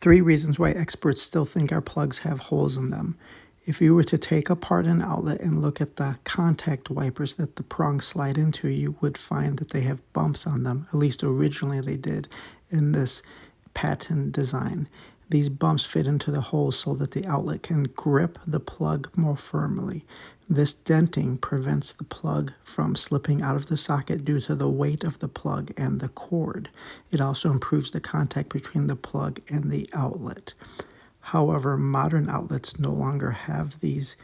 3 reasons why experts still think our plugs have holes in them. If you were to take apart an outlet and look at the contact wipers that the prongs slide into, you would find that they have bumps on them. At least originally they did in this patent design. These bumps fit into the holes so that the outlet can grip the plug more firmly. This denting prevents the plug from slipping out of the socket due to the weight of the plug and the cord. It also improves the contact between the plug and the outlet. However, modern outlets no longer have these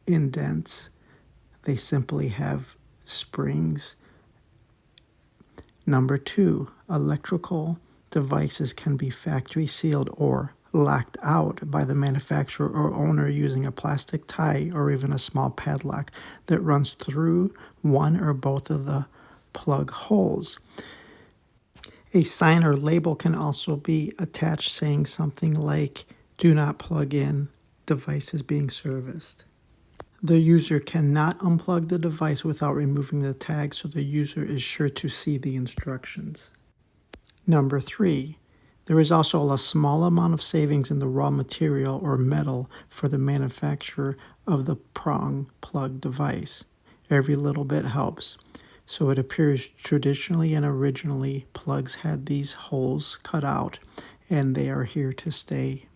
indents. They simply have springs. Number 2, electrical devices can be factory sealed or locked out by the manufacturer or owner using a plastic tie or even a small padlock that runs through one or both of the plug holes. A sign or label can also be attached saying something like, "Do not plug in, device is being serviced." The user cannot unplug the device without removing the tag, so the user is sure to see the instructions. Number 3, there is also a small amount of savings in the raw material or metal for the manufacturer of the prong plug device. Every little bit helps. So it appears traditionally and originally plugs had these holes cut out, and they are here to stay